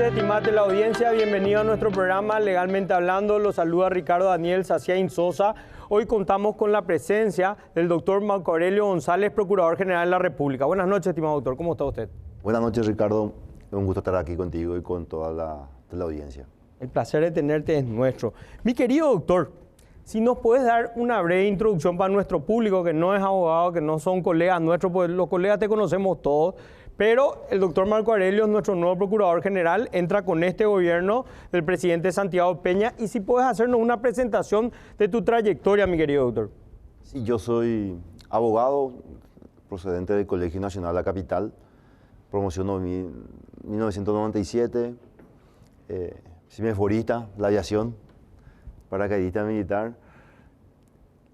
noches, estimados de la audiencia. Bienvenido a nuestro programa Legalmente Hablando. Los saluda Ricardo Daniel Saciain Sosa. Hoy contamos con la presencia del doctor Marco Aurelio González, Procurador General de la República. Buenas noches, estimado doctor. ¿Cómo está usted? Buenas noches, Ricardo. Es un gusto estar aquí contigo y con toda la audiencia. El placer de tenerte es nuestro. Mi querido doctor, si nos puedes dar una breve introducción para nuestro público que no es abogado, que no son colegas nuestros, pues los colegas te conocemos todos, pero el doctor Marco Aurelio es nuestro nuevo Procurador General, entra con este gobierno del presidente Santiago Peña, y si puedes hacernos una presentación de tu trayectoria, mi querido doctor. Sí, yo soy abogado procedente del Colegio Nacional de la Capital, promoción 1997, semiforista, la aviación, paracaidista militar.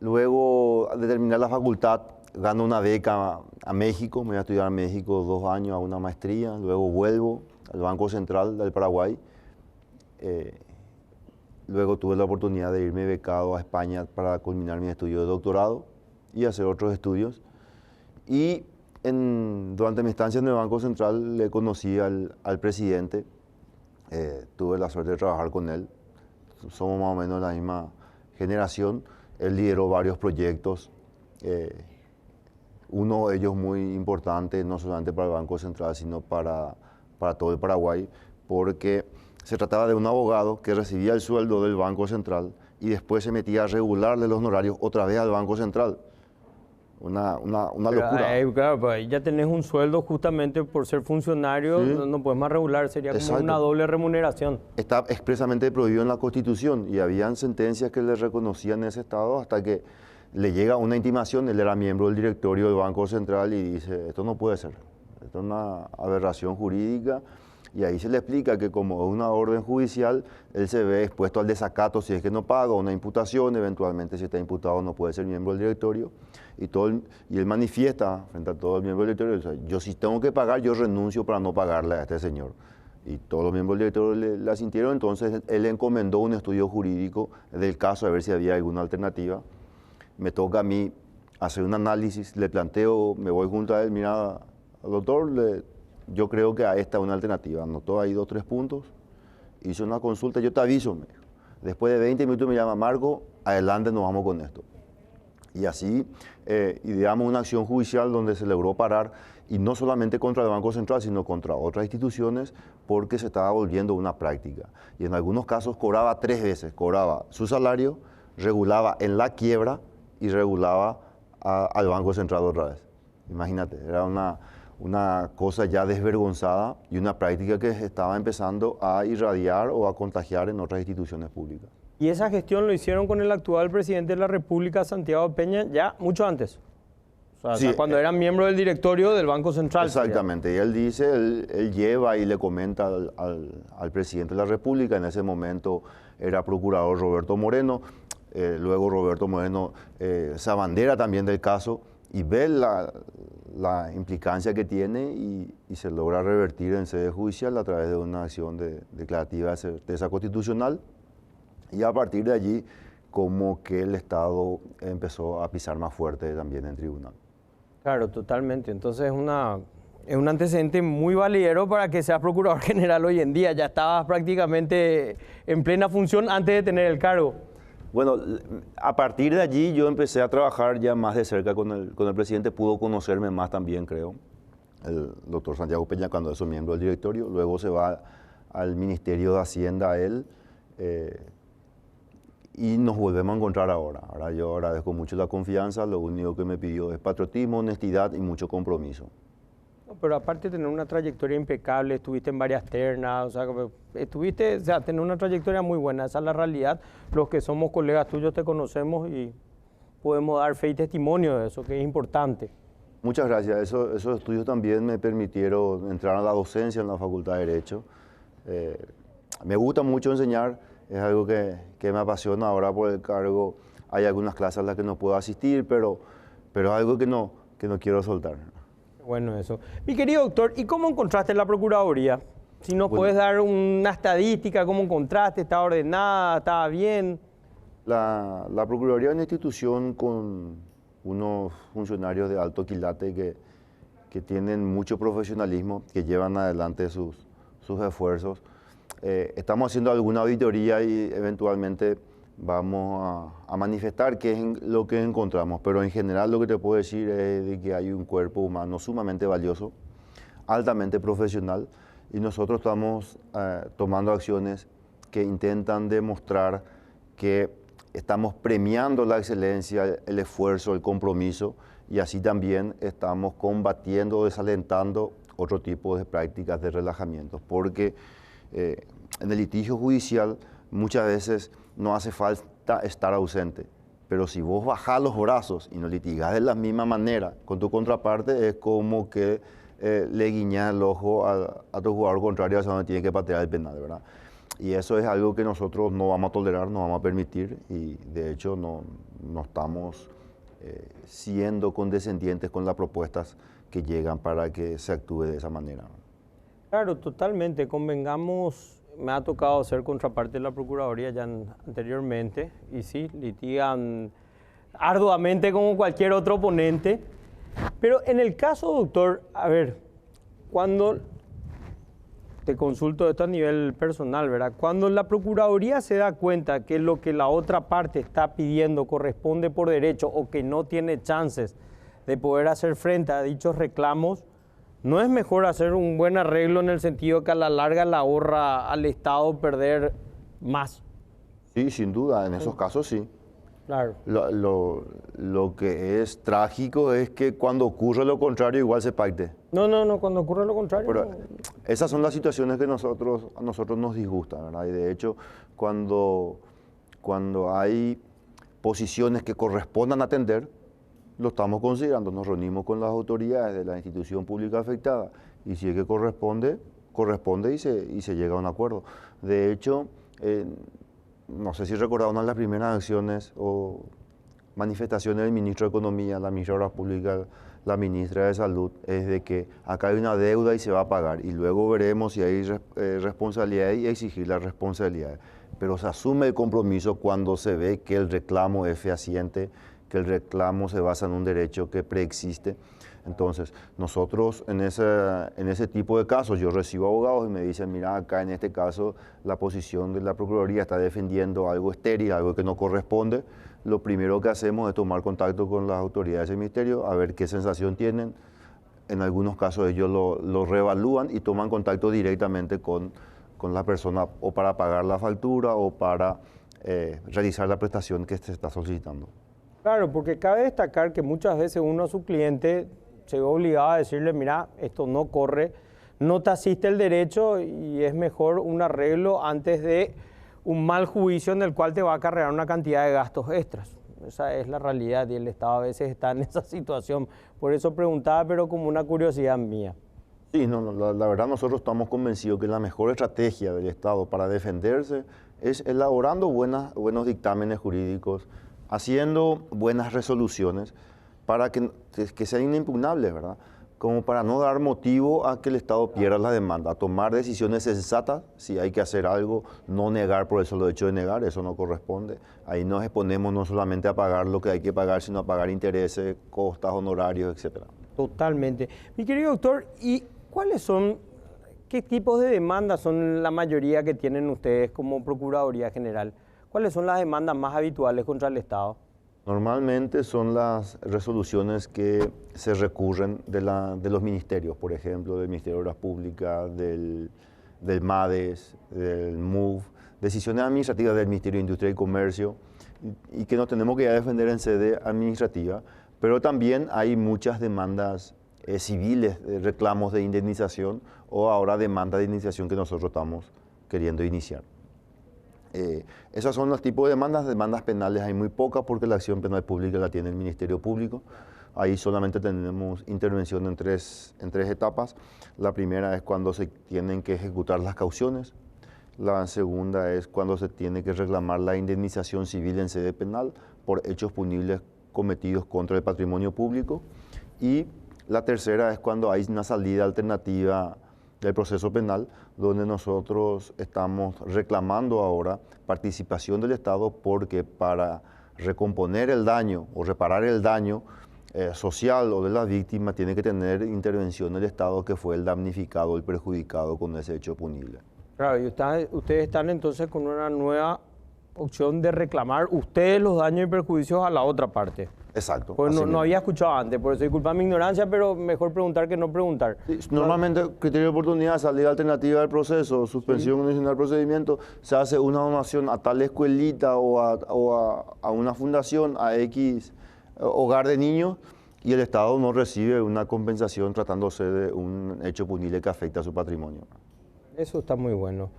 Luego de terminar la facultad, gano una beca a México, me voy a estudiar a México 2 años a una maestría, luego vuelvo al Banco Central del Paraguay. Luego tuve la oportunidad de irme becado a España para culminar mi estudio de doctorado y hacer otros estudios. Y durante mi estancia en el Banco Central le conocí al presidente, tuve la suerte de trabajar con él, somos más o menos de la misma generación. Él lideró varios proyectos, uno de ellos muy importante, no solamente para el Banco Central, sino para todo el Paraguay, porque se trataba de un abogado que recibía el sueldo del Banco Central y después se metía a regularle los honorarios otra vez al Banco Central. Una locura. Claro, pues ahí ya tenés un sueldo justamente por ser funcionario, Sí. no puedes más regular, sería como Exacto. una doble remuneración. Está expresamente prohibido en la Constitución y habían sentencias que le reconocían ese estado hasta que le llega una intimación. Él era miembro del directorio del Banco Central y dice, esto no puede ser, esto es una aberración jurídica, y ahí se le explica que como es una orden judicial, él se ve expuesto al desacato si es que no paga, una imputación, eventualmente si está imputado no puede ser miembro del directorio, y él manifiesta frente a todo el miembro del directorio, o sea, yo si tengo que pagar, yo renuncio para no pagarle a este señor. Y todos los miembros del directorio le asintieron. Entonces él encomendó un estudio jurídico del caso a ver si había alguna alternativa. Me toca a mí hacer un análisis, le planteo, me voy junto a él, mira, doctor, yo creo que a esta es una alternativa. Anotó ahí 2 o 3 puntos, hizo una consulta, yo te aviso, me dijo. Después de 20 minutos me llama, Marco, adelante, nos vamos con esto. Y así ideamos una acción judicial donde se logró parar, y no solamente contra el Banco Central, sino contra otras instituciones, porque se estaba volviendo una práctica. Y en algunos casos cobraba 3 veces, cobraba su salario, regulaba en la quiebra y regulaba al Banco Central otra vez. Imagínate, era una cosa ya desvergonzada y una práctica que estaba empezando a irradiar o a contagiar en otras instituciones públicas. Y esa gestión lo hicieron con el actual presidente de la República, Santiago Peña, ya mucho antes. O sea, cuando era miembro del directorio del Banco Central. Exactamente, y él dice, él lleva y le comenta al presidente de la República. En ese momento era procurador Roberto Moreno, luego Roberto Moreno se abandera también del caso y ve la implicancia que tiene y se logra revertir en sede judicial a través de una acción declarativa de certeza constitucional, y a partir de allí como que el Estado empezó a pisar más fuerte también en tribunal. Claro, totalmente. Entonces es un antecedente muy validero para que seas Procurador General hoy en día. Ya estabas prácticamente en plena función antes de tener el cargo. Bueno, a partir de allí yo empecé a trabajar ya más de cerca con el presidente, pudo conocerme más también, creo, el doctor Santiago Peña, cuando es miembro del directorio. Luego se va al Ministerio de Hacienda él, y nos volvemos a encontrar ahora. Ahora yo agradezco mucho la confianza, lo único que me pidió es patriotismo, honestidad y mucho compromiso. Pero aparte de tener una trayectoria impecable, estuviste en varias ternas, o sea, tener una trayectoria muy buena, esa es la realidad. Los que somos colegas tuyos te conocemos y podemos dar fe y testimonio de eso, que es importante. Muchas gracias, esos estudios también me permitieron entrar a la docencia en la Facultad de Derecho. Me gusta mucho enseñar, es algo que me apasiona. Ahora por el cargo hay algunas clases a las que no puedo asistir, pero es algo que no quiero soltar. Bueno, eso. Mi querido doctor, ¿y cómo encontraste la Procuraduría? Si nos puedes dar una estadística, ¿cómo encontraste? ¿Estaba ordenada? ¿Estaba bien? La Procuraduría es una institución con unos funcionarios de alto quilate que tienen mucho profesionalismo, que llevan adelante sus esfuerzos. Estamos haciendo alguna auditoría y eventualmente vamos a manifestar qué es lo que encontramos, pero en general lo que te puedo decir es de que hay un cuerpo humano sumamente valioso, altamente profesional, y nosotros estamos tomando acciones que intentan demostrar que estamos premiando la excelencia, el esfuerzo, el compromiso, y así también estamos combatiendo o desalentando otro tipo de prácticas de relajamiento, porque en el litigio judicial muchas veces no hace falta estar ausente, pero si vos bajás los brazos y no litigás de la misma manera con tu contraparte, es como que le guiñas el ojo a tu jugador contrario hacia donde tiene que patear el penal, ¿verdad? Y eso es algo que nosotros no vamos a tolerar, no vamos a permitir, y de hecho no estamos siendo condescendientes con las propuestas que llegan para que se actúe de esa manera. Claro, totalmente. Convengamos, me ha tocado ser contraparte de la Procuraduría ya anteriormente, y sí, litigan arduamente como cualquier otro oponente. Pero en el caso, doctor, a ver, cuando te consulto esto a nivel personal, ¿verdad? Cuando la Procuraduría se da cuenta que lo que la otra parte está pidiendo corresponde por derecho o que no tiene chances de poder hacer frente a dichos reclamos, ¿no es mejor hacer un buen arreglo en el sentido que a la larga le ahorra al Estado perder más? Sí, sin duda, en esos casos sí. Claro. Lo que es trágico es que cuando ocurre lo contrario igual se pacte. No, cuando ocurre lo contrario. Pero esas son las situaciones que a nosotros nos disgustan, ¿verdad? Y de hecho, cuando hay posiciones que correspondan atender, lo estamos considerando, nos reunimos con las autoridades de la institución pública afectada y si es que corresponde y se llega a un acuerdo. De hecho, no sé si recordaron una de las primeras acciones o manifestaciones del ministro de Economía, la ministra de Obras Públicas, la ministra de Salud, es de que acá hay una deuda y se va a pagar y luego veremos si hay responsabilidad y exigir la responsabilidad. Pero se asume el compromiso cuando se ve que el reclamo es fehaciente, que el reclamo se basa en un derecho que preexiste. Entonces, nosotros en ese tipo de casos, yo recibo abogados y me dicen, mira, acá en este caso la posición de la Procuraduría está defendiendo algo estéril, algo que no corresponde. Lo primero que hacemos es tomar contacto con las autoridades del Ministerio, a ver qué sensación tienen. En algunos casos ellos lo reevalúan y toman contacto directamente con la persona o para pagar la factura o para realizar la prestación que se está solicitando. Claro, porque cabe destacar que muchas veces uno a su cliente se ve obligado a decirle, mira, esto no corre, no te asiste el derecho y es mejor un arreglo antes de un mal juicio en el cual te va a acarrear una cantidad de gastos extras. Esa es la realidad y el Estado a veces está en esa situación. Por eso preguntaba, pero como una curiosidad mía. Sí, la verdad nosotros estamos convencidos que la mejor estrategia del Estado para defenderse es elaborando buenos dictámenes jurídicos, haciendo buenas resoluciones para que sean inimpugnables, ¿verdad? Como para no dar motivo a que el Estado pierda la demanda, a tomar decisiones sensatas, si hay que hacer algo, no negar por el solo hecho de negar, eso no corresponde. Ahí nos exponemos no solamente a pagar lo que hay que pagar, sino a pagar intereses, costas, honorarios, etc. Totalmente. Mi querido doctor, ¿y qué tipos de demandas son la mayoría que tienen ustedes como Procuraduría General? ¿Cuáles son las demandas más habituales contra el Estado? Normalmente son las resoluciones que se recurren de los ministerios, por ejemplo, del Ministerio de Obras Públicas, del MADES, del MUV, decisiones administrativas del Ministerio de Industria y Comercio, y que nos tenemos que defender en sede administrativa, pero también hay muchas demandas civiles, reclamos de indemnización o ahora demandas de indemnización que nosotros estamos queriendo iniciar. Esos son los tipos de demandas penales hay muy pocas porque la acción penal pública la tiene el Ministerio Público. Ahí solamente tenemos intervención en tres etapas. La primera es cuando se tienen que ejecutar las cauciones. La segunda es cuando se tiene que reclamar la indemnización civil en sede penal por hechos punibles cometidos contra el patrimonio público. Y la tercera es cuando hay una salida alternativa del proceso penal, donde nosotros estamos reclamando ahora participación del Estado porque para recomponer el daño o reparar el daño social o de la víctima tiene que tener intervención del Estado que fue el damnificado, el perjudicado con ese hecho punible. Claro, y ustedes están entonces con una nueva opción de reclamar ustedes los daños y perjuicios a la otra parte. Exacto. Pues así no mismo. había escuchado antes, por eso disculpa mi ignorancia, pero mejor preguntar que no preguntar. Sí, normalmente, criterio de oportunidad, salida alternativa del proceso, suspensión condicional del procedimiento, se hace una donación a tal escuelita o a una fundación, a X hogar de niños, y el Estado no recibe una compensación tratándose de un hecho punible que afecta a su patrimonio. Eso está muy bueno.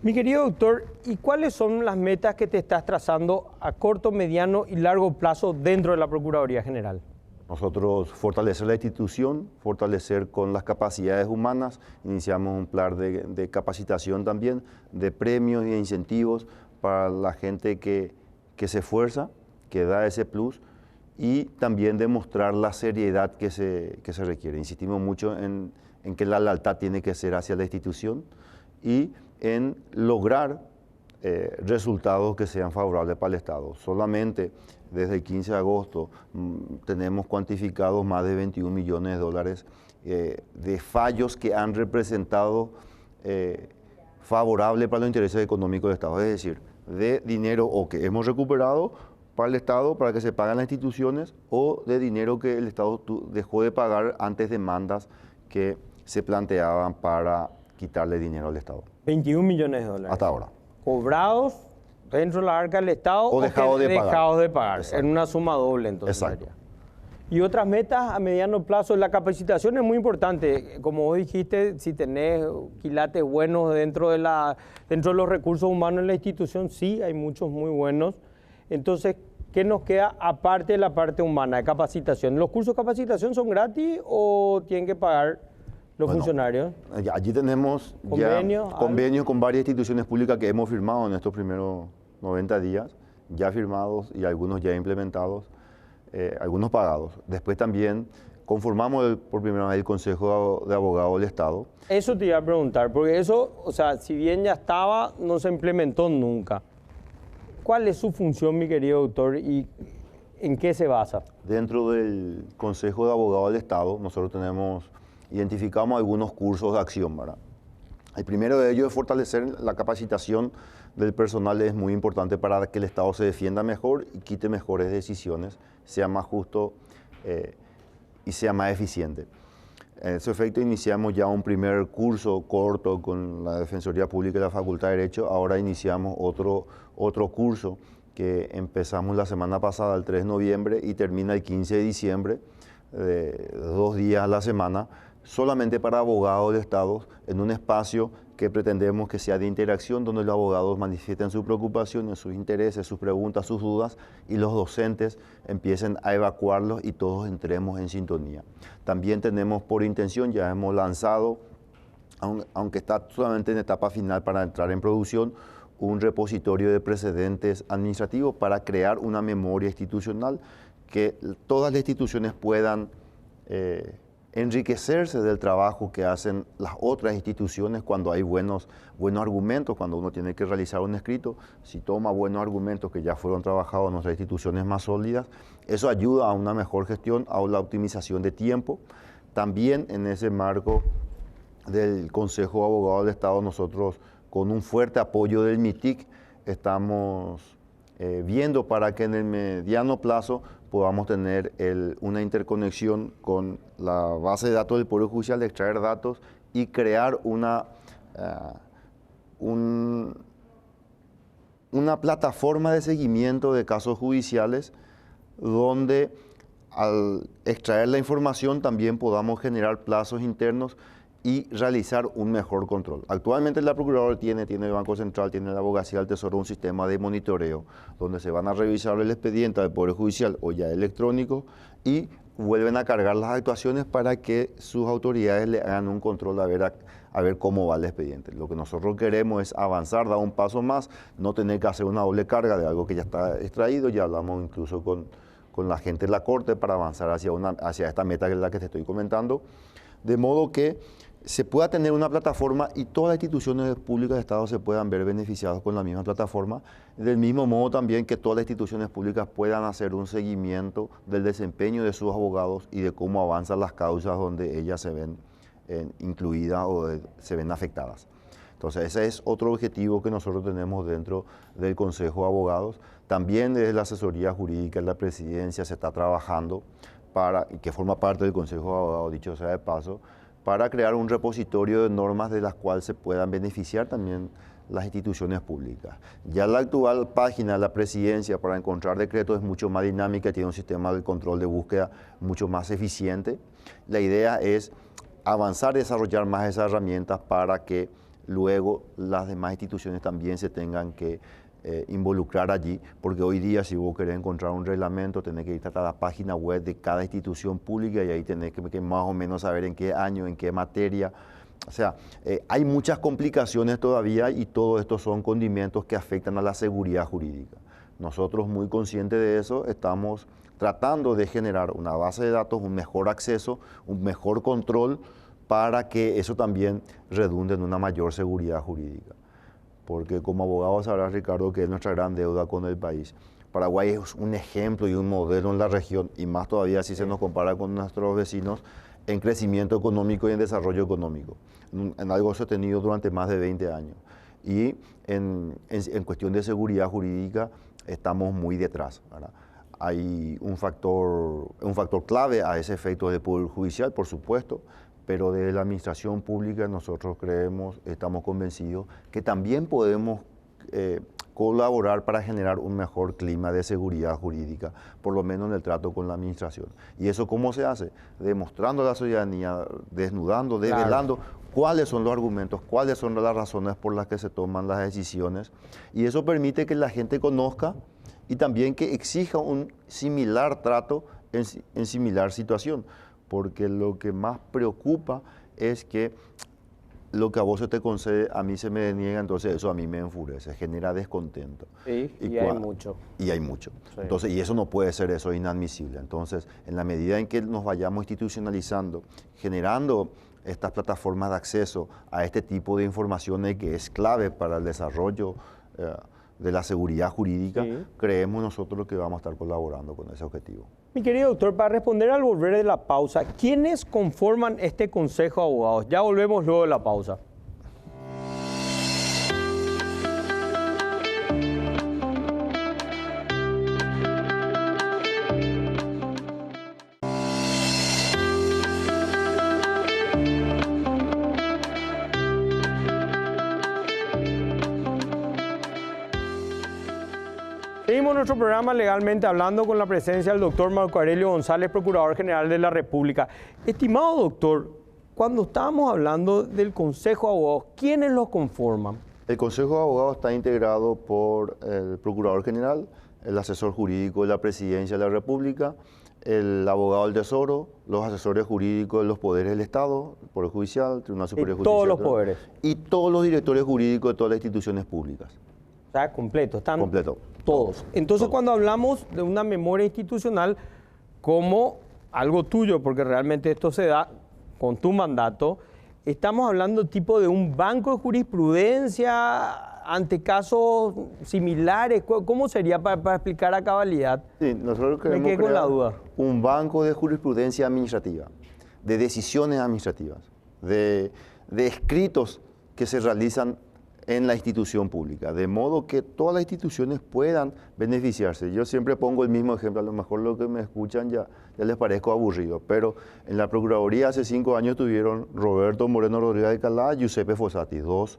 Mi querido doctor, ¿y cuáles son las metas que te estás trazando a corto, mediano y largo plazo dentro de la Procuraduría General? Nosotros fortalecer la institución, fortalecer con las capacidades humanas, iniciamos un plan de capacitación también, de premios y de incentivos para la gente que se esfuerza, que da ese plus, y también demostrar la seriedad que se requiere. Insistimos mucho en que la lealtad tiene que ser hacia la institución y en lograr resultados que sean favorables para el Estado. Solamente desde el 15 de agosto tenemos cuantificados más de 21 millones de dólares de fallos que han representado favorable para los intereses económicos del Estado, es decir, de dinero o que hemos recuperado para el Estado para que se paguen las instituciones o de dinero que el Estado dejó de pagar antes demandas que se planteaban para quitarle dinero al Estado. 21 millones de dólares. Hasta ahora. Cobrados dentro de la arca del Estado O dejados de pagar. Exacto. En una suma doble, entonces. Exacto. Sería. Y otras metas a mediano plazo, la capacitación es muy importante. Como vos dijiste, si tenés quilates buenos dentro de los recursos humanos en la institución, sí, hay muchos muy buenos. Entonces, ¿qué nos queda aparte de la parte humana de capacitación? ¿Los cursos de capacitación son gratis o tienen que pagar los funcionarios? Allí tenemos convenios con varias instituciones públicas que hemos firmado en estos primeros 90 días, ya firmados y algunos ya implementados, algunos pagados. Después también conformamos por primera vez el Consejo de Abogados del Estado. Eso te iba a preguntar, porque eso, o sea, si bien ya estaba, no se implementó nunca. ¿Cuál es su función, mi querido doctor, y en qué se basa? Dentro del Consejo de Abogados del Estado, nosotros identificamos algunos cursos de acción, ¿verdad? El primero de ellos es fortalecer la capacitación del personal, es muy importante para que el Estado se defienda mejor y quite mejores decisiones, sea más justo y sea más eficiente. En ese efecto iniciamos ya un primer curso corto con la Defensoría Pública y la Facultad de Derecho, ahora iniciamos otro curso que empezamos la semana pasada, el 3 de noviembre, y termina el 15 de diciembre, 2 días a la semana, solamente para abogados de Estado, en un espacio que pretendemos que sea de interacción, donde los abogados manifiesten sus preocupaciones, sus intereses, sus preguntas, sus dudas, y los docentes empiecen a evacuarlos y todos entremos en sintonía. También tenemos por intención, ya hemos lanzado, aunque está solamente en etapa final para entrar en producción, un repositorio de precedentes administrativos para crear una memoria institucional que todas las instituciones puedan enriquecerse del trabajo que hacen las otras instituciones cuando hay buenos argumentos, cuando uno tiene que realizar un escrito, si toma buenos argumentos que ya fueron trabajados en nuestras instituciones más sólidas, eso ayuda a una mejor gestión, a la optimización de tiempo. También en ese marco del Consejo de Abogados del Estado, nosotros con un fuerte apoyo del MITIC estamos viendo para que en el mediano plazo podamos tener una interconexión con la base de datos del Poder Judicial, de extraer datos y crear una plataforma de seguimiento de casos judiciales donde al extraer la información también podamos generar plazos internos y realizar un mejor control. Actualmente la Procuraduría tiene el Banco Central, tiene la Abogacía del Tesoro, un sistema de monitoreo donde se van a revisar el expediente del Poder Judicial o ya electrónico y vuelven a cargar las actuaciones para que sus autoridades le hagan un control a ver cómo va el expediente. Lo que nosotros queremos es avanzar, dar un paso más, no tener que hacer una doble carga de algo que ya está extraído. Ya hablamos incluso con la gente de la Corte para avanzar hacia esta meta que es la que te estoy comentando, de modo que se pueda tener una plataforma y todas las instituciones públicas de Estado se puedan ver beneficiados con la misma plataforma, del mismo modo también que todas las instituciones públicas puedan hacer un seguimiento del desempeño de sus abogados y de cómo avanzan las causas donde ellas se ven incluidas o se ven afectadas. Entonces, ese es otro objetivo que nosotros tenemos dentro del Consejo de Abogados. También desde la asesoría jurídica en la presidencia se está trabajando y que forma parte del Consejo de Abogados, dicho sea de paso, para crear un repositorio de normas de las cuales se puedan beneficiar también las instituciones públicas. Ya la actual página de la presidencia para encontrar decretos es mucho más dinámica, tiene un sistema de control de búsqueda mucho más eficiente. La idea es avanzar y desarrollar más esas herramientas para que luego las demás instituciones también se tengan que involucrar allí, porque hoy día si vos querés encontrar un reglamento tenés que ir a la página web de cada institución pública y ahí tenés que más o menos saber en qué año, en qué materia. O sea, hay muchas complicaciones todavía y todo esto son condimentos que afectan a la seguridad jurídica. Nosotros, muy conscientes de eso, estamos tratando de generar una base de datos, un mejor acceso, un mejor control para que eso también redunde en una mayor seguridad jurídica. Porque como abogado sabrás, Ricardo, que es nuestra gran deuda con el país. Paraguay es un ejemplo y un modelo en la región, y más todavía si se nos compara con nuestros vecinos, en crecimiento económico y en desarrollo económico, en algo sostenido durante más de 20 años. Y en cuestión de seguridad jurídica estamos muy detrás, ¿verdad? Hay un factor clave a ese efecto del Poder Judicial, por supuesto, pero desde la administración pública nosotros estamos convencidos que también podemos colaborar para generar un mejor clima de seguridad jurídica, por lo menos en el trato con la administración. ¿Y eso cómo se hace? Demostrando a la ciudadanía, desnudando, desvelando cuáles son los argumentos, cuáles son las razones por las que se toman las decisiones. Y eso permite que la gente conozca y también que exija un similar trato en similar situación. Porque lo que más preocupa es que lo que a vos se te concede, a mí se me deniega, entonces eso a mí me enfurece, genera descontento. Sí, y hay mucho. Y hay mucho. Sí. Entonces, y eso no puede ser, eso es inadmisible. Entonces, en la medida en que nos vayamos institucionalizando, generando estas plataformas de acceso a este tipo de informaciones que es clave para el desarrollo de la seguridad jurídica, sí, creemos nosotros que vamos a estar colaborando con ese objetivo. Mi querido doctor, para responder al volver de la pausa, ¿quiénes conforman este Consejo de Abogados? Ya volvemos luego de la pausa. Seguimos nuestro programa Legalmente Hablando con la presencia del doctor Marco Aurelio González, Procurador General de la República. Estimado doctor, cuando estábamos hablando del Consejo de Abogados, ¿quiénes lo conforman? El Consejo de Abogados está integrado por el Procurador General, el asesor jurídico de la Presidencia de la República, el abogado del Tesoro, los asesores jurídicos de los poderes del Estado, el Poder Judicial, el Tribunal Superior de Justicia. Todos los poderes. Y todos los directores jurídicos de todas las instituciones públicas. O sea, completo, están completo. Todos. Entonces, Todos. Cuando hablamos de una memoria institucional como algo tuyo, porque realmente esto se da con tu mandato, estamos hablando tipo de un banco de jurisprudencia ante casos similares. ¿Cómo sería para explicar a cabalidad? Sí, nosotros queremos Me quedé con la duda. Un banco de jurisprudencia administrativa, de decisiones administrativas, de escritos que se realizan en la institución pública, de modo que todas las instituciones puedan beneficiarse. Yo siempre pongo el mismo ejemplo, a lo mejor lo que me escuchan ya les parezco aburrido, pero en la Procuraduría hace 5 años tuvieron Roberto Moreno Rodríguez de Alcalá y Giuseppe Fossati, dos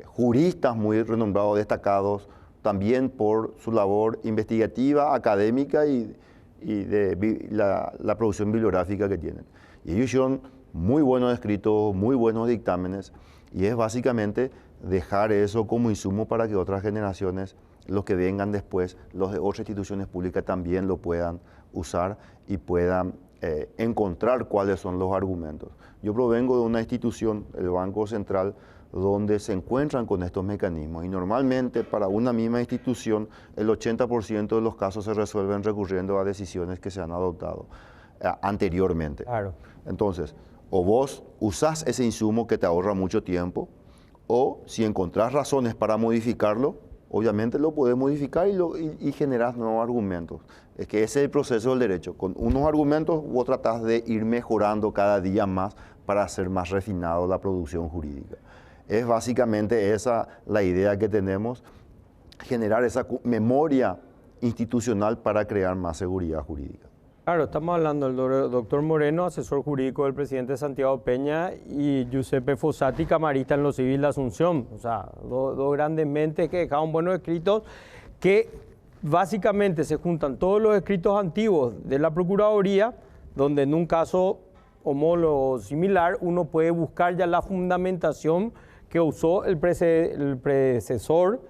juristas muy renombrados, destacados, también por su labor investigativa, académica y de la producción bibliográfica que tienen. Y ellos hicieron muy buenos escritos, muy buenos dictámenes, y es básicamente dejar eso como insumo para que otras generaciones, los que vengan después, los de otras instituciones públicas también lo puedan usar y puedan encontrar cuáles son los argumentos. Yo provengo de una institución, el Banco Central, donde se encuentran con estos mecanismos y normalmente para una misma institución el 80% de los casos se resuelven recurriendo a decisiones que se han adoptado anteriormente. Claro. Entonces, o vos usás ese insumo que te ahorra mucho tiempo, o si encontrás razones para modificarlo, obviamente lo podés modificar y generás nuevos argumentos. Es que ese es el proceso del derecho. Con unos argumentos vos tratás de ir mejorando cada día más para hacer más refinado la producción jurídica. Es básicamente esa la idea que tenemos, generar esa memoria institucional para crear más seguridad jurídica. Claro, estamos hablando del doctor Moreno, asesor jurídico del presidente Santiago Peña, y Giuseppe Fossati, camarista en lo civil de Asunción. O sea, dos grandes mentes que dejaron buenos escritos que básicamente se juntan todos los escritos antiguos de la Procuraduría, donde en un caso homólogo similar uno puede buscar ya la fundamentación que usó el predecesor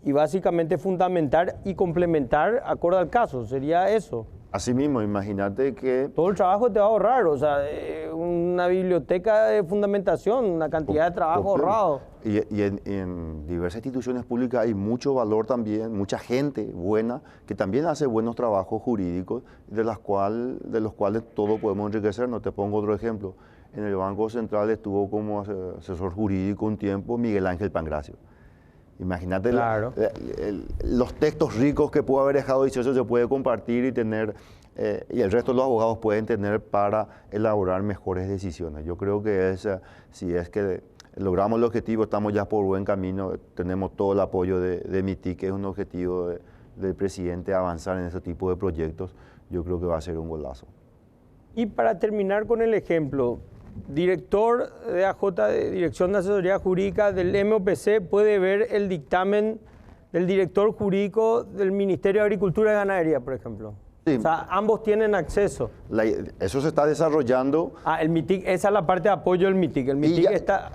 y básicamente fundamentar y complementar acorde al caso. Sería eso. Asimismo, imagínate que... Todo el trabajo te va a ahorrar, o sea, una biblioteca de fundamentación, una cantidad de trabajo ahorrado. Y en diversas instituciones públicas hay mucho valor también, mucha gente buena que también hace buenos trabajos jurídicos de los cuales todos podemos enriquecernos. Te pongo otro ejemplo. En el Banco Central estuvo como asesor jurídico un tiempo Miguel Ángel Pangracio. Imagínate claro. Los textos ricos que pudo haber dejado dicho, eso se puede compartir y tener, y el resto de los abogados pueden tener para elaborar mejores decisiones. Yo creo que si es que logramos el objetivo, estamos ya por buen camino, tenemos todo el apoyo de MITIC, que es un objetivo del presidente avanzar en ese tipo de proyectos. Yo creo que va a ser un golazo. Y para terminar con el ejemplo, director de AJ, de Dirección de Asesoría Jurídica del MOPC, puede ver el dictamen del director jurídico del Ministerio de Agricultura y Ganadería, por ejemplo. Sí. O sea, ambos tienen acceso. Eso se está desarrollando. El MITIC, esa es la parte de apoyo del MITIC. El MITIC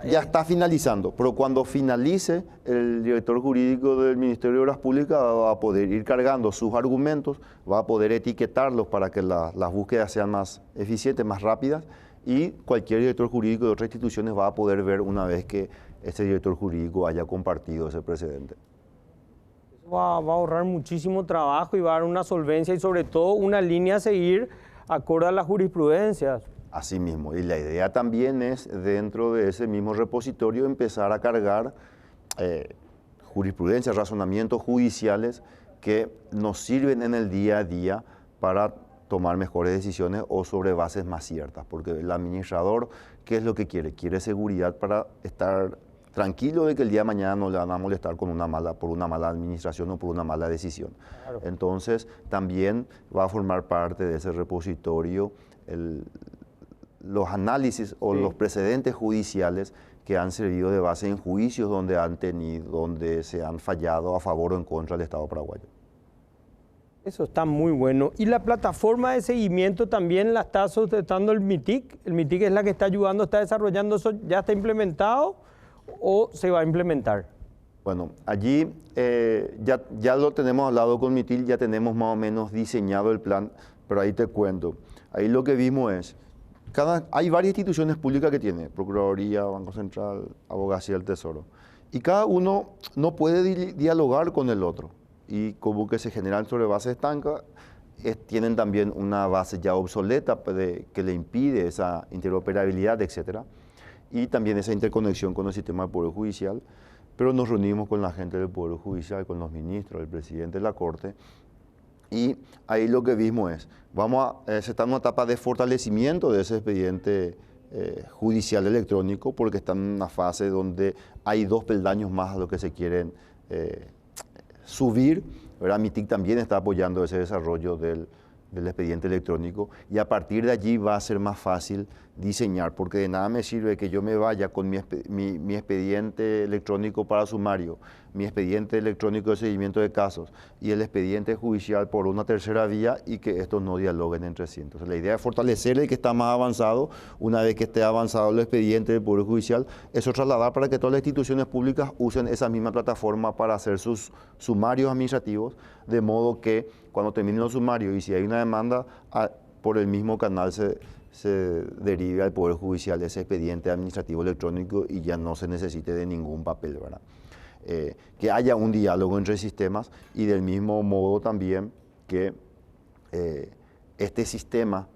ya está finalizando, pero cuando finalice, el director jurídico del Ministerio de Obras Públicas va a poder ir cargando sus argumentos, va a poder etiquetarlos para que las búsquedas sean más eficientes, más rápidas, y cualquier director jurídico de otras instituciones va a poder ver una vez que ese director jurídico haya compartido ese precedente. Eso va a ahorrar muchísimo trabajo y va a dar una solvencia y sobre todo una línea a seguir acorde a las jurisprudencias. Así mismo, y la idea también es dentro de ese mismo repositorio empezar a cargar jurisprudencias, razonamientos judiciales que nos sirven en el día a día para tomar mejores decisiones o sobre bases más ciertas, porque el administrador, ¿qué es lo que quiere? Quiere seguridad para estar tranquilo de que el día de mañana no le van a molestar por una mala administración o por una mala decisión. Claro. Entonces, también va a formar parte de ese repositorio los análisis o los precedentes judiciales que han servido de base en juicios donde se han fallado a favor o en contra del Estado paraguayo. Eso está muy bueno. ¿Y la plataforma de seguimiento también la está sustentando el MITIC? ¿El MITIC es la que está ayudando, está desarrollando eso? ¿Ya está implementado o se va a implementar? Bueno, allí ya lo tenemos hablado con MITIC, ya tenemos más o menos diseñado el plan, pero ahí te cuento. Ahí lo que vimos es, hay varias instituciones públicas que tiene, Procuraduría, Banco Central, Abogacía del Tesoro, y cada uno no puede dialogar con el otro. Y como que se generan sobre bases estancas, tienen también una base ya obsoleta que le impide esa interoperabilidad, etc. Y también esa interconexión con el sistema del Poder Judicial. Pero nos reunimos con la gente del Poder Judicial, con los ministros, el presidente de la Corte, y ahí lo que vimos es, se está en una etapa de fortalecimiento de ese expediente judicial electrónico, porque está en una fase donde hay 2 peldaños más a lo que se quieren subir, ¿verdad? MITIC también está apoyando ese desarrollo del expediente electrónico y a partir de allí va a ser más fácil diseñar, porque de nada me sirve que yo me vaya con mi expediente electrónico para sumario, mi expediente electrónico de seguimiento de casos y el expediente judicial por una tercera vía y que estos no dialoguen entre sí. Entonces la idea es fortalecer el que está más avanzado, una vez que esté avanzado el expediente del Poder Judicial, eso trasladar para que todas las instituciones públicas usen esa misma plataforma para hacer sus sumarios administrativos, de modo que cuando terminen los sumarios y si hay una demanda, por el mismo canal se derive al Poder Judicial ese expediente administrativo electrónico y ya no se necesite de ningún papel, ¿verdad? Que haya un diálogo entre sistemas y del mismo modo también que este sistema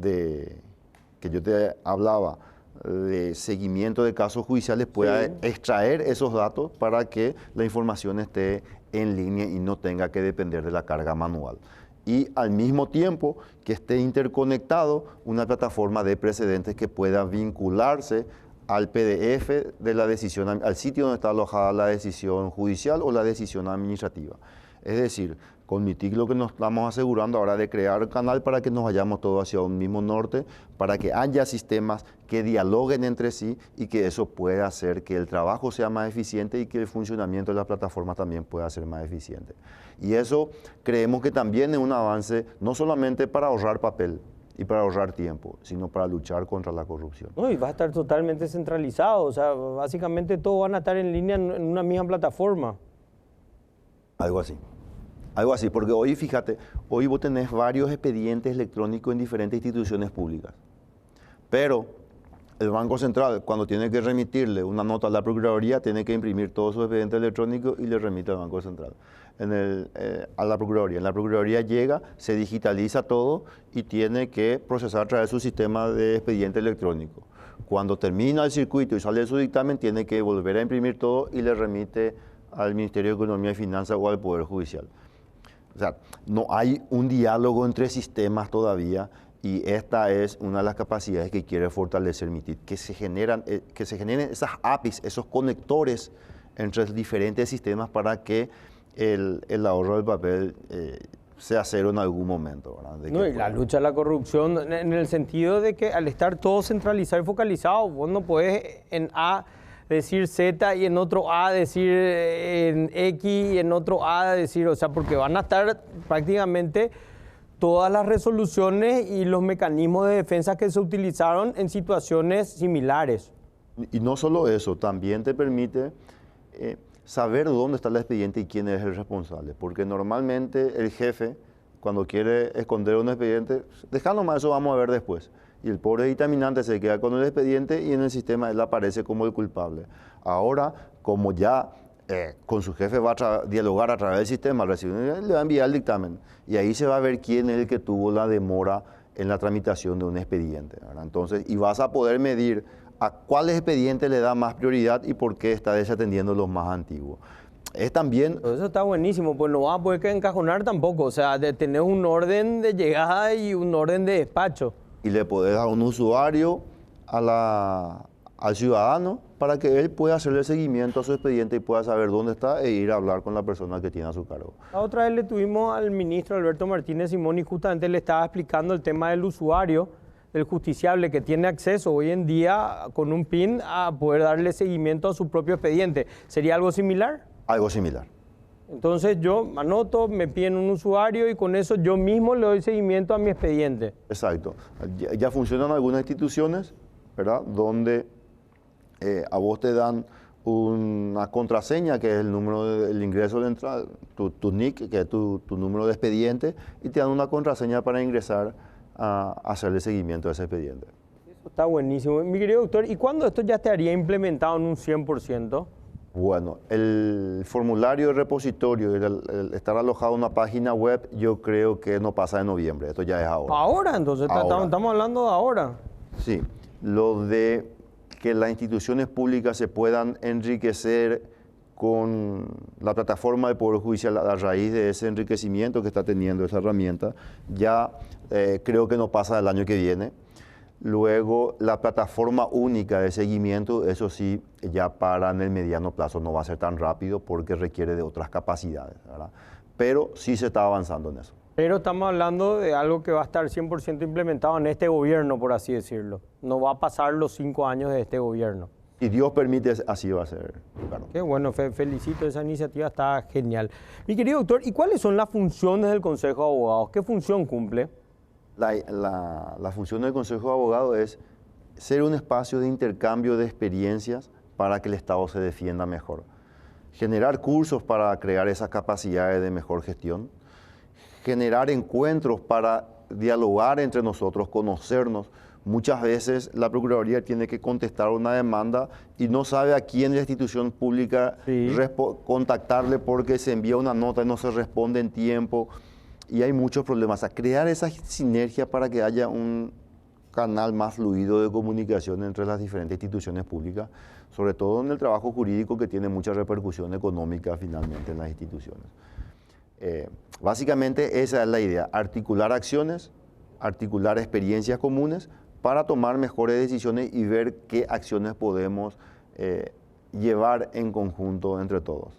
que yo te hablaba de seguimiento de casos judiciales pueda extraer esos datos para que la información esté en línea y no tenga que depender de la carga manual. Y al mismo tiempo que esté interconectado una plataforma de precedentes que pueda vincularse al PDF de la decisión, al sitio donde está alojada la decisión judicial o la decisión administrativa. Es decir, con mi TIC lo que nos estamos asegurando ahora de crear un canal para que nos vayamos todos hacia un mismo norte, para que haya sistemas que dialoguen entre sí y que eso pueda hacer que el trabajo sea más eficiente y que el funcionamiento de la plataforma también pueda ser más eficiente. Y eso creemos que también es un avance no solamente para ahorrar papel y para ahorrar tiempo, sino para luchar contra la corrupción. No, y va a estar totalmente centralizado, o sea, básicamente todos van a estar en línea en una misma plataforma. Algo así. Algo así, porque hoy, fíjate, hoy vos tenés varios expedientes electrónicos en diferentes instituciones públicas. Pero el Banco Central, cuando tiene que remitirle una nota a la Procuraduría, tiene que imprimir todos sus expedientes electrónicos y le remite al Banco Central, a la Procuraduría. En la Procuraduría llega, se digitaliza todo y tiene que procesar a través de su sistema de expediente electrónico. Cuando termina el circuito y sale su dictamen, tiene que volver a imprimir todo y le remite al Ministerio de Economía y Finanzas o al Poder Judicial. O sea, no hay un diálogo entre sistemas todavía y esta es una de las capacidades que quiere fortalecer MITID, que se generen esas APIs, esos conectores entre diferentes sistemas para que el ahorro del papel sea cero en algún momento, ¿verdad? No, y la lucha a la corrupción en el sentido de que al estar todo centralizado y focalizado, vos no podés en A decir Z y en otro A decir en X y en otro A decir, o sea, porque van a estar prácticamente todas las resoluciones y los mecanismos de defensa que se utilizaron en situaciones similares. Y no solo eso, también te permite saber dónde está el expediente y quién es el responsable, porque normalmente el jefe, cuando quiere esconder un expediente, deja nomás, eso vamos a ver después. Y el pobre dictaminante se queda con el expediente y en el sistema él aparece como el culpable. Ahora, como ya con su jefe va a dialogar a través del sistema, le va a enviar el dictamen y ahí se va a ver quién es el que tuvo la demora en la tramitación de un expediente, ¿verdad? Entonces, y vas a poder medir a cuáles expedientes le da más prioridad y por qué está desatendiendo los más antiguos. Es también... Eso está buenísimo, pues no vas a poder encajonar tampoco, o sea, de tener un orden de llegada y un orden de despacho. Y le podés dar un usuario al ciudadano para que él pueda hacerle seguimiento a su expediente y pueda saber dónde está e ir a hablar con la persona que tiene a su cargo. La otra vez le tuvimos al ministro Alberto Martínez Simón y justamente le estaba explicando el tema del usuario, del justiciable que tiene acceso hoy en día con un PIN a poder darle seguimiento a su propio expediente. ¿Sería algo similar? Algo similar. Entonces yo anoto, me piden un usuario y con eso yo mismo le doy seguimiento a mi expediente. Exacto. Ya funcionan algunas instituciones, ¿verdad? Donde a vos te dan una contraseña, que es el número del ingreso de entrada, tu NIC, que es tu número de expediente, y te dan una contraseña para ingresar a hacerle seguimiento a ese expediente. Eso está buenísimo. Mi querido doctor, ¿y cuándo esto ya estaría implementado en un 100%? Bueno, el formulario de repositorio, el estar alojado en una página web, yo creo que no pasa de noviembre, esto ya es ahora. Ahora, entonces, Ahora. estamos hablando de ahora. Sí, lo de que las instituciones públicas se puedan enriquecer con la plataforma del Poder Judicial a raíz de ese enriquecimiento que está teniendo esa herramienta, ya creo que no pasa el año que viene. Luego, la plataforma única de seguimiento, eso sí, ya para en el mediano plazo no va a ser tan rápido porque requiere de otras capacidades, ¿verdad? Pero sí se está avanzando en eso. Pero estamos hablando de algo que va a estar 100% implementado en este gobierno, por así decirlo. No va a pasar los 5 años de este gobierno. Si Dios permite, así va a ser, claro. Qué bueno, felicito, esa iniciativa está genial. Mi querido doctor, ¿y cuáles son las funciones del Consejo de Abogados? ¿Qué función cumple? La función del Consejo de Abogados es ser un espacio de intercambio de experiencias para que el Estado se defienda mejor. Generar cursos para crear esas capacidades de mejor gestión. Generar encuentros para dialogar entre nosotros, conocernos. Muchas veces la Procuraduría tiene que contestar una demanda y no sabe a quién la institución pública contactarle porque se envía una nota y no se responde en tiempo. Y hay muchos problemas. A crear esa sinergia para que haya un canal más fluido de comunicación entre las diferentes instituciones públicas, sobre todo en el trabajo jurídico que tiene mucha repercusión económica finalmente en las instituciones. Básicamente esa es la idea, articular acciones, articular experiencias comunes para tomar mejores decisiones y ver qué acciones podemos llevar en conjunto entre todos.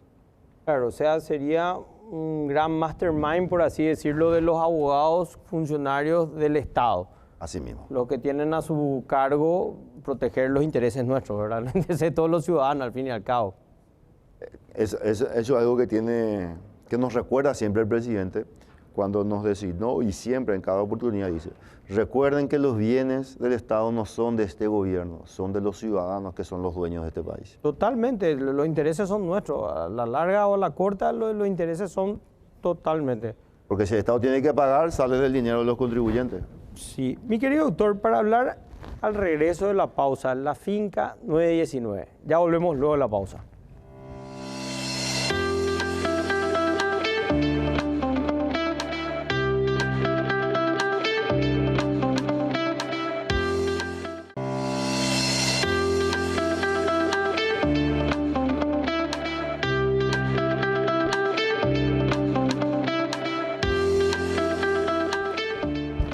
Claro, o sea, sería un gran mastermind, por así decirlo, de los abogados funcionarios del Estado. Así mismo. Los que tienen a su cargo proteger los intereses nuestros, ¿verdad? Los intereses de todos los ciudadanos, al fin y al cabo. Eso es algo que nos recuerda siempre el presidente cuando nos designó, y siempre en cada oportunidad dice: recuerden que los bienes del Estado no son de este gobierno, son de los ciudadanos que son los dueños de este país. Totalmente, los intereses son nuestros. A la larga o a la corta, los intereses son totalmente. Porque si el Estado tiene que pagar, sale del dinero de los contribuyentes. Sí. Mi querido doctor, para hablar al regreso de la pausa, la finca 919. Ya volvemos luego de la pausa.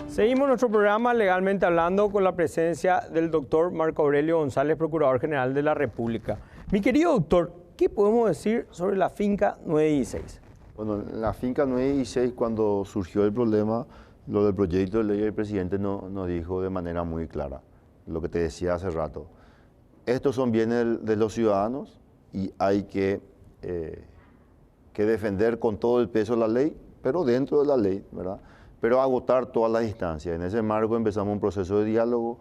Seguimos nuestro programa Legalmente Hablando con la presencia del doctor Marco Aurelio González, Procurador General de la República. Mi querido doctor, ¿qué podemos decir sobre la finca 916? Bueno, la finca 916, cuando surgió el problema, lo del proyecto de ley, el presidente nos dijo de manera muy clara, lo que te decía hace rato: estos son bienes de los ciudadanos y hay que defender con todo el peso la ley, pero dentro de la ley, ¿verdad? Pero agotar todas las instancias. En ese marco empezamos un proceso de diálogo.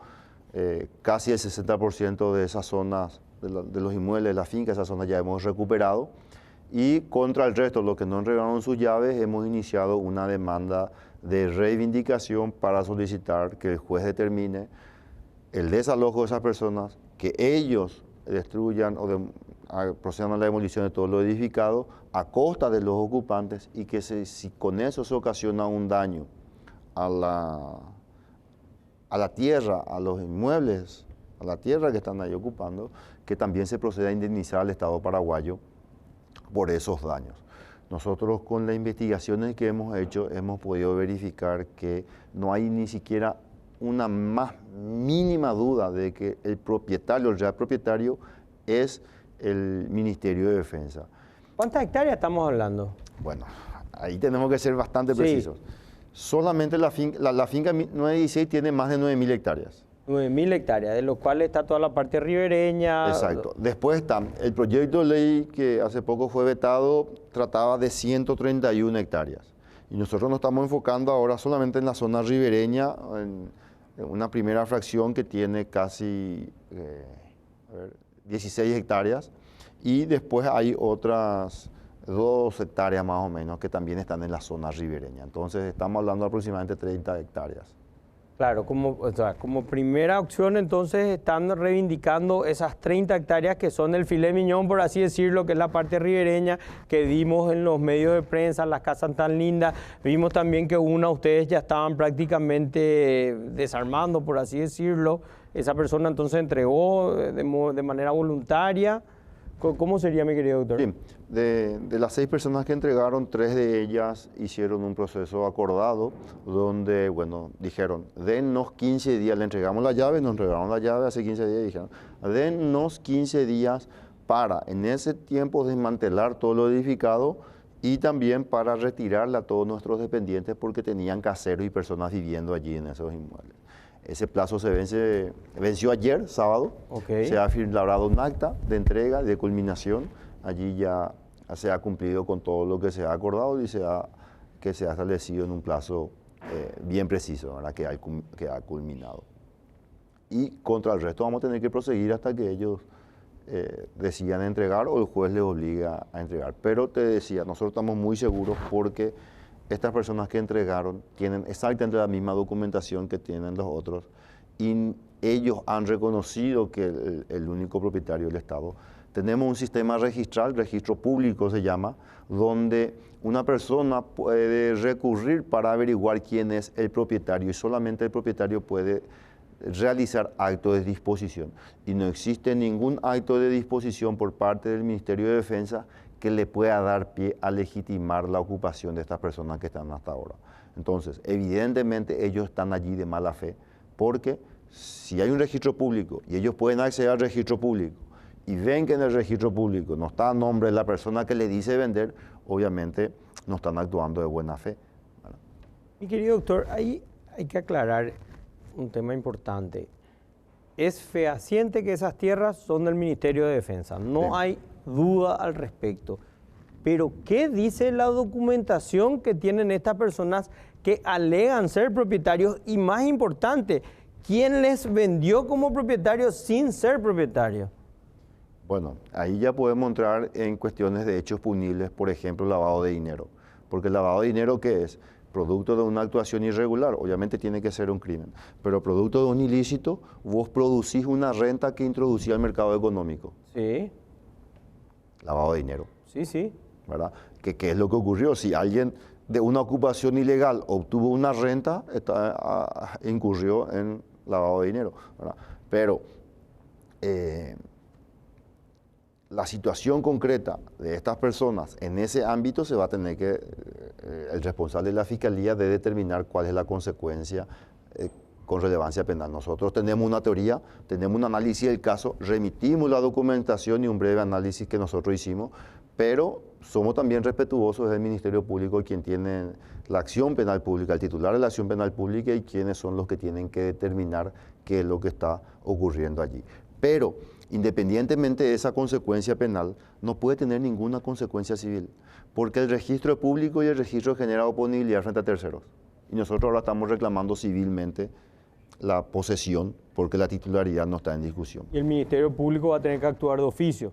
Casi el 60% de esas zonas, de los inmuebles de la finca, esas zonas ya hemos recuperado. Y contra el resto, los que no entregaron sus llaves, hemos iniciado una demanda de reivindicación para solicitar que el juez determine el desalojo de esas personas, que ellos destruyan procedan a la demolición de todo lo edificado a costa de los ocupantes, y que si con eso se ocasiona un daño a la tierra, a los inmuebles, a la tierra que están ahí ocupando, que también se proceda a indemnizar al Estado paraguayo por esos daños. Nosotros, con las investigaciones que hemos hecho, hemos podido verificar que no hay ni siquiera una más mínima duda de que el propietario, el real propietario, es el Ministerio de Defensa. ¿Cuántas hectáreas estamos hablando? Bueno, ahí tenemos que ser bastante precisos. Sí. Solamente la finca 916 tiene más de 9.000 hectáreas. 9.000 hectáreas, de los cuales está toda la parte ribereña. Exacto. Después está el proyecto de ley que hace poco fue vetado, trataba de 131 hectáreas. Y nosotros nos estamos enfocando ahora solamente en la zona ribereña, en una primera fracción que tiene casi 16 hectáreas, y después hay otras 2 hectáreas más o menos que también están en la zona ribereña. Entonces estamos hablando de aproximadamente 30 hectáreas. Claro, como primera opción entonces están reivindicando esas 30 hectáreas que son el filet mignon, por así decirlo, que es la parte ribereña que vimos en los medios de prensa, las casas tan lindas. Vimos también que ustedes ya estaban prácticamente desarmando, por así decirlo. Esa persona entonces entregó de manera voluntaria. ¿Cómo sería, mi querido doctor? Sí, de las 6 personas que entregaron, 3 de ellas hicieron un proceso acordado donde, bueno, dijeron: dennos 15 días, le entregamos la llave, nos entregaron la llave hace 15 días y dijeron: dennos 15 días para en ese tiempo desmantelar todo lo edificado y también para retirarle a todos nuestros dependientes, porque tenían caseros y personas viviendo allí en esos inmuebles. Ese plazo venció ayer, sábado. Okay. Se ha labrado un acta de entrega y de culminación. Allí ya se ha cumplido con todo lo que se ha acordado y que se ha establecido en un plazo bien preciso, ¿verdad? Que ha culminado. Y contra el resto vamos a tener que proseguir hasta que ellos decidan entregar o el juez les obliga a entregar. Pero te decía, nosotros estamos muy seguros porque estas personas que entregaron tienen exactamente la misma documentación que tienen los otros, y ellos han reconocido que el único propietario es el Estado. Tenemos un sistema registral, registro público se llama, donde una persona puede recurrir para averiguar quién es el propietario, y solamente el propietario puede realizar actos de disposición. Y no existe ningún acto de disposición por parte del Ministerio de Defensa que le pueda dar pie a legitimar la ocupación de estas personas que están hasta ahora. Entonces, evidentemente ellos están allí de mala fe, porque Si hay un registro público y ellos pueden acceder al registro público y ven que en el registro público no está a nombre de la persona que le dice vender, obviamente no están actuando de buena fe. Mi querido doctor, ahí hay que aclarar un tema importante. Es fehaciente que esas tierras son del Ministerio de Defensa, no Sí. hay duda al respecto. Pero, ¿qué dice la documentación que tienen estas personas que alegan ser propietarios? Y más importante, ¿quién les vendió como propietarios sin ser propietarios? Bueno, ahí ya podemos entrar en cuestiones de hechos punibles, por ejemplo, lavado de dinero. Porque el lavado de dinero, ¿qué es? Producto de una actuación irregular, obviamente tiene que ser un crimen, pero producto de un ilícito, vos producís una renta que introducía al mercado económico. Sí, Lavado de dinero, sí. ¿verdad? ¿Qué es lo que ocurrió? Si alguien de una ocupación ilegal obtuvo una renta, incurrió en lavado de dinero, ¿verdad? Pero la situación concreta de estas personas en ese ámbito se va a tener que, el responsable de la Fiscalía debe determinar cuál es la consecuencia con relevancia penal. Nosotros tenemos una teoría, tenemos un análisis del caso, remitimos la documentación y un breve análisis que nosotros hicimos, pero somos también respetuosos del Ministerio Público, quien tiene la acción penal pública, el titular de la acción penal pública y quienes son los que tienen que determinar qué es lo que está ocurriendo allí. Pero, independientemente de esa consecuencia penal, no puede tener ninguna consecuencia civil, porque el registro público y el registro genera oponibilidad frente a terceros. Y nosotros ahora estamos reclamando civilmente la posesión, porque la titularidad no está en discusión. Y el Ministerio Público va a tener que actuar de oficio.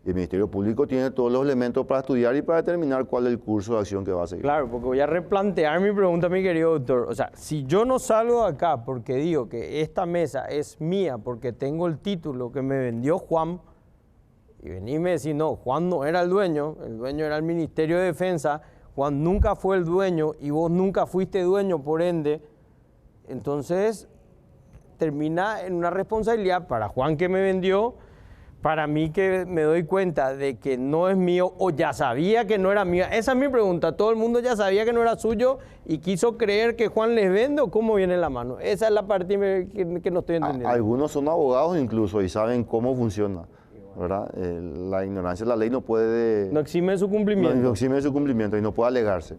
Y el Ministerio Público tiene todos los elementos para estudiar y para determinar cuál es el curso de acción que va a seguir. Claro, porque voy a replantear mi pregunta, mi querido doctor. O sea, si yo no salgo de acá porque digo que esta mesa es mía, porque tengo el título que me vendió Juan, y venís y me decís, no, Juan no era el dueño era el Ministerio de Defensa, Juan nunca fue el dueño y vos nunca fuiste dueño, por ende, entonces termina en una responsabilidad para Juan que me vendió, para mí que me doy cuenta de que no es mío o ya sabía que no era mío. Esa es mi pregunta. ¿Todo el mundo ya sabía que no era suyo y quiso creer que Juan les vende o cómo viene la mano? Esa es la parte que no estoy entendiendo. Algunos son abogados incluso y saben cómo funciona, ¿verdad? La ignorancia de la ley no puede... No exime su cumplimiento. No exime su cumplimiento y no puede alegarse.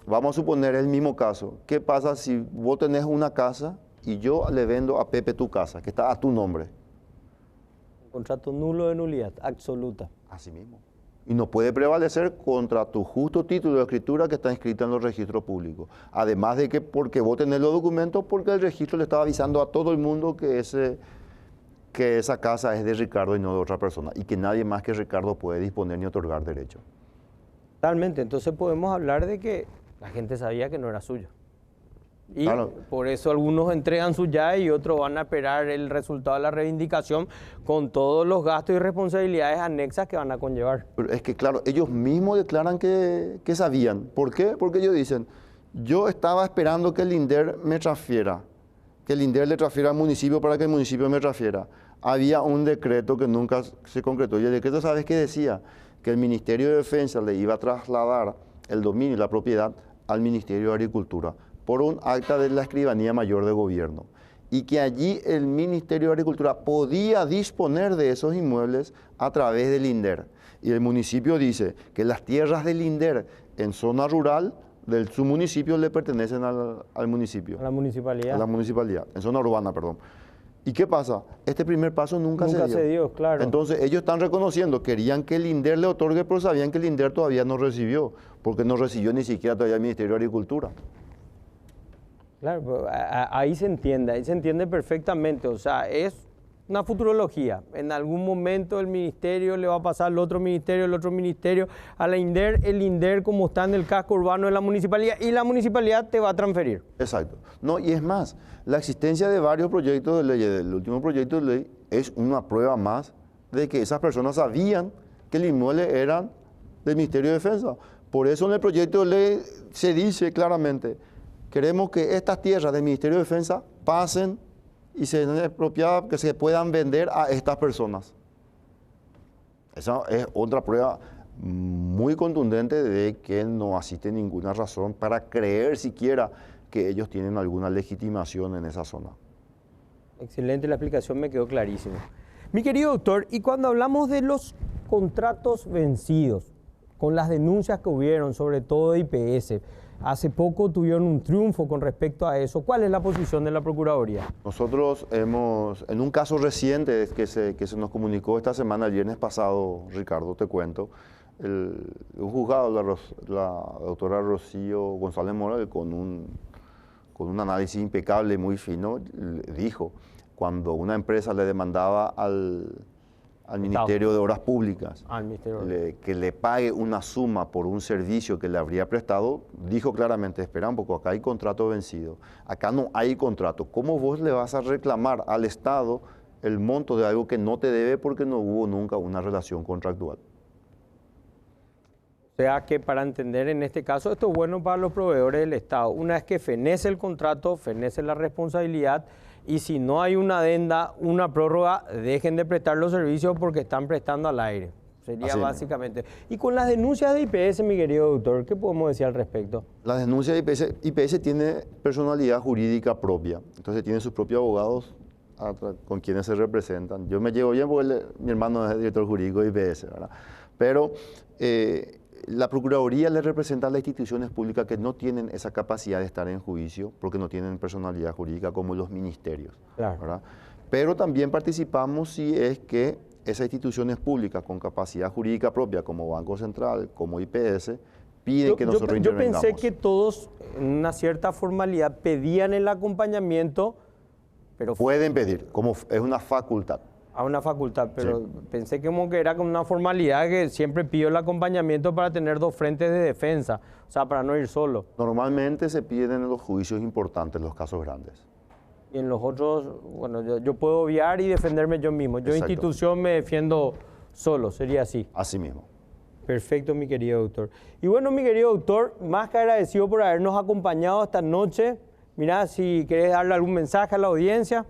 Vamos a suponer el mismo caso. ¿Qué pasa si vos tenés una casa y yo le vendo a Pepe tu casa, que está a tu nombre? Contrato nulo de nulidad, absoluta. Así mismo. Y no puede prevalecer contra tu justo título de escritura que está inscrito en los registros públicos. Además de que porque vos tenés los documentos, porque el registro le estaba avisando a todo el mundo que esa casa es de Ricardo y no de otra persona. Y que nadie más que Ricardo puede disponer ni otorgar derecho. Totalmente. Entonces podemos hablar de que la gente sabía que no era suyo. Y claro, por eso algunos entregan su llave y otros van a esperar el resultado de la reivindicación con todos los gastos y responsabilidades anexas que van a conllevar. Pero es que, claro, ellos mismos declaran que sabían. ¿Por qué? Porque ellos dicen, yo estaba esperando que el INDER me transfiera, que el INDER le transfiera al municipio para que el municipio me transfiera. Había un decreto que nunca se concretó. Y el decreto, ¿sabes qué decía? Que el Ministerio de Defensa le iba a trasladar el dominio y la propiedad al Ministerio de Agricultura por un acta de la Escribanía Mayor de Gobierno, y que allí el Ministerio de Agricultura podía disponer de esos inmuebles a través del INDER. Y el municipio dice que las tierras del INDER en zona rural de su municipio le pertenecen al municipio. A la municipalidad. A la municipalidad, en zona urbana, perdón. ¿Y qué pasa? Este primer paso nunca se dio, claro. Entonces ellos están reconociendo, querían que el INDER le otorgue, pero sabían que el INDER todavía no recibió, porque no recibió ni siquiera todavía el Ministerio de Agricultura. Claro, ahí se entiende perfectamente. O sea, es una futurología. En algún momento el ministerio le va a pasar al otro ministerio, el otro ministerio, a la INDER, el INDER como está en el casco urbano de la municipalidad y la municipalidad te va a transferir. Exacto. No, y es más, la existencia de varios proyectos de ley, el último proyecto de ley, es una prueba más de que esas personas sabían que el inmueble era del Ministerio de Defensa. Por eso en el proyecto de ley se dice claramente, queremos que estas tierras del Ministerio de Defensa pasen y sean expropiadas, que se puedan vender a estas personas. Esa es otra prueba muy contundente de que no existe ninguna razón para creer siquiera que ellos tienen alguna legitimación en esa zona. Excelente la explicación, me quedó clarísimo. Mi querido doctor, y cuando hablamos de los contratos vencidos, con las denuncias que hubieron, sobre todo de IPS, hace poco tuvieron un triunfo con respecto a eso. ¿Cuál es la posición de la Procuraduría? Nosotros hemos, en un caso reciente que se nos comunicó esta semana, el viernes pasado, Ricardo, te cuento, un juzgado, la doctora Rocío González Mora, con un análisis impecable, muy fino, dijo, cuando una empresa le demandaba al Ministerio de Obras Públicas que le pague una suma por un servicio que le habría prestado, dijo claramente, espera un poco, acá hay contrato vencido, acá no hay contrato. ¿Cómo vos le vas a reclamar al Estado el monto de algo que no te debe porque no hubo nunca una relación contractual? O sea que para entender en este caso, esto es bueno para los proveedores del Estado. Una vez que fenece el contrato, fenece la responsabilidad, y si no hay una adenda, una prórroga, dejen de prestar los servicios porque están prestando al aire. Sería básicamente. Y con las denuncias de IPS, mi querido doctor, ¿qué podemos decir al respecto? Las denuncias de IPS tiene personalidad jurídica propia, entonces tiene sus propios abogados con quienes se representan. Yo me llevo bien porque mi hermano es director jurídico de IPS, ¿verdad? Pero la Procuraduría le representa a las instituciones públicas que no tienen esa capacidad de estar en juicio porque no tienen personalidad jurídica como los ministerios. Claro. ¿Verdad? Pero también participamos si es que esas instituciones públicas con capacidad jurídica propia como Banco Central, como IPS, piden que nosotros intervengamos. Yo pensé que todos en una cierta formalidad pedían el acompañamiento, pero... Pueden pedir, como es una facultad. A una facultad, pero pensé que era como una formalidad que siempre pidió el acompañamiento para tener dos frentes de defensa, o sea, para no ir solo. Normalmente se piden en los juicios importantes, los casos grandes. Y en los otros, bueno, yo puedo obviar y defenderme yo mismo. Yo, institución, me defiendo solo, sería así. Así mismo. Perfecto, mi querido doctor. Y bueno, mi querido doctor, más que agradecido por habernos acompañado esta noche. Mirá, si querés darle algún mensaje a la audiencia,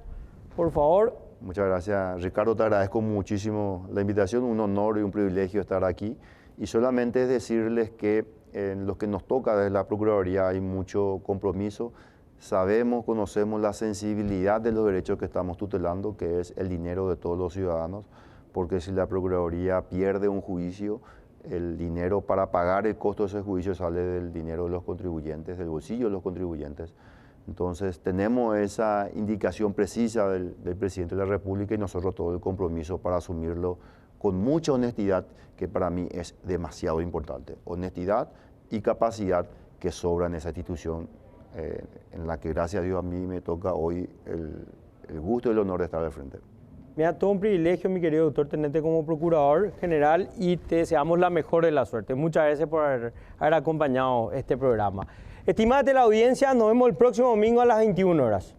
por favor. Muchas gracias, Ricardo, te agradezco muchísimo la invitación, un honor y un privilegio estar aquí. Y solamente es decirles que en lo que nos toca desde la Procuraduría hay mucho compromiso. Sabemos, conocemos la sensibilidad de los derechos que estamos tutelando, que es el dinero de todos los ciudadanos, porque si la Procuraduría pierde un juicio, el dinero para pagar el costo de ese juicio sale del dinero de los contribuyentes, del bolsillo de los contribuyentes. Entonces tenemos esa indicación precisa del presidente de la República y nosotros todo el compromiso para asumirlo con mucha honestidad, que para mí es demasiado importante. Honestidad y capacidad que sobra en esa institución en la que gracias a Dios a mí me toca hoy el gusto y el honor de estar al frente. Mira, todo un privilegio, mi querido doctor, tenerte como procurador general y te deseamos la mejor de la suerte. Muchas gracias por haber acompañado este programa. Estimada la audiencia, nos vemos el próximo domingo a las 21 horas.